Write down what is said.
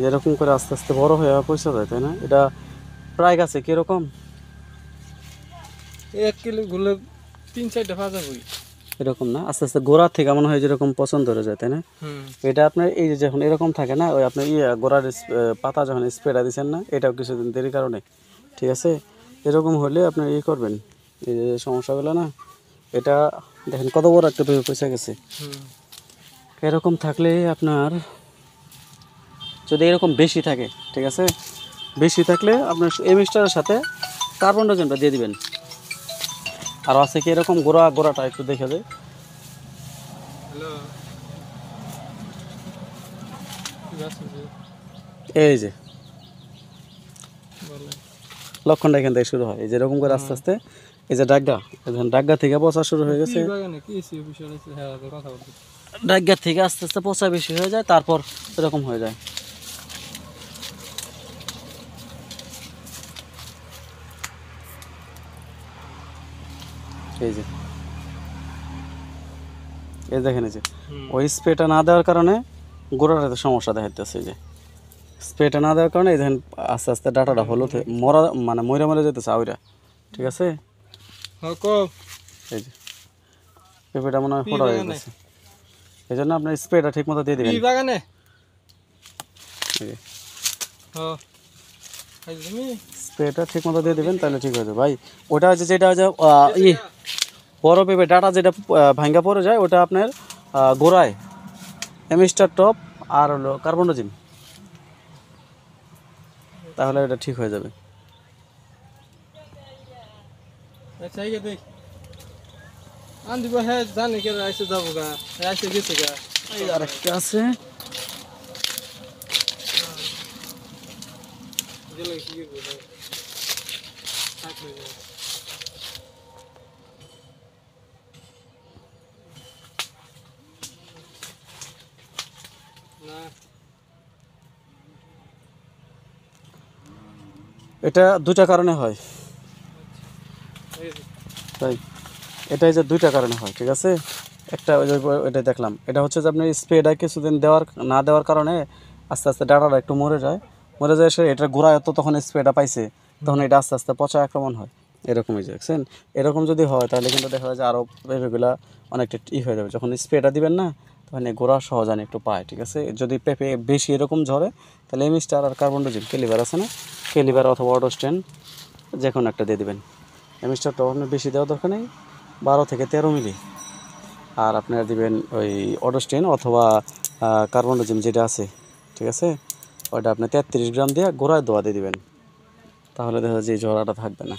এরকম করে আস্তে আস্তে বড় হয়ে পয়সা যায়, তাই না? এটা প্রায় গাছে কিরকম? 1 কিলো গুলো 3-4টা ভাজা বই এরকম না, আস্তে আস্তে গোড়া থেকে মনে হয় যেরকম পছন্দ হয়ে যায়, তাই না? এটা আপনার এই যে যখন এরকম থাকে না, ওই আপনার গোড়ার পাতা যখন স্প্রেটা দিচ্ছেন না, এটাও কিছুদিন দেরি কারণে, ঠিক আছে? এরকম হলে আপনার করবেন, এই যে সমস্যাগুলো না, এটা দেখেন কত বড় একটা পেঁপে পয়সা গেছে। এরকম থাকলে আপনার যদি এরকম বেশি থাকে, ঠিক আছে, বেশি থাকলে আপনার এমিস্টারের সাথে কার্বনডাইঅক্সাইডটা দিয়ে দিবেন। আর আছে কি এরকম গোড়াটা একটু দেখে দেয়। এই যে লক্ষণটা এখান থেকে শুরু হয়, এই যে এরকম করে আস্তে আস্তে এই যে ডাগ্গা থেকে পচা শুরু হয়ে গেছে, ডাগ্গা থেকে আস্তে আস্তে পচা বেশি হয়ে যায়, তারপর এরকম হয়ে যায়। এই যে দেখেন, এই যে ওই স্প্রেটা না দেওয়ার কারণে গোড়াটাতে সমস্যা দেখা যাচ্ছে। এই যে স্প্রেটা না দেওয়ার কারণে এই দেখেন আস্তে আস্তে ডাটাটা হলুদ মানে মরে যেতেছে আউরা, ঠিক আছে? এই যে পেঁপেটা মনে হয় ফোটা হয়ে গেছে, এই জন্য আপনার স্প্রেটা ঠিক মতো দিয়ে দেবেন। স্প্রেটা ঠিক মতো দিয়ে দেবেন, তাহলে ঠিক হয়ে যাবে ভাই। ওটা হচ্ছে যেটা হচ্ছে বড় পেঁপে ডাটা যেটা ভাঙ্গা পড়ে যায়, ওটা আপনার গোড়ায় এমিস্টার টপ আর হলো কার্বনডাইজিম, তাহলে এটা ঠিক হয়ে যাবে। আরেকটা আছে, এটা দুটা কারণে হয় তাই, এটাই যে দুইটা কারণে হয়, ঠিক আছে? একটা ওই যে এটা দেখলাম, এটা হচ্ছে যে আপনার স্প্রেটা কিছুদিন না দেওয়ার কারণে আস্তে আস্তে ডাটাটা একটু মরে যায় সে এটার গোড়ায় তো তখন স্প্রেটা পাইছে, তখন এটা আস্তে আস্তে পচা আক্রমণ হয়। এরকমই দেখছেন, এরকম যদি হয় তাহলে কিন্তু দেখা যায় যে আরও পেঁপেগুলা অনেকটা হয়ে যাবে। যখন স্প্রেটা দিবেন না, তখন এই গোড়া সহজানি একটু পায়, ঠিক আছে? যদি পেঁপে বেশি এরকম ঝরে, তাহলে এমিস্টার আর কার্বনডাইজিম কেলিভার আছে না, কেলিভার অথবা অটোস্টেন যে কোনো একটা দিয়ে দেবেন। এমিস্টারটা আপনার বেশি দেওয়ার দরকার নেই, 12 থেকে 13 মিলি। আর আপনারা দিবেন ওই অটোস্টেন অথবা কার্বনডাইজিম যেটা আছে, ঠিক আছে, ওইটা আপনি 33 গ্রাম দিয়ে গোড়ায় দোয়া দিয়ে দিবেন, তাহলে দেখা যায় যে ঝরাটা থাকবে না।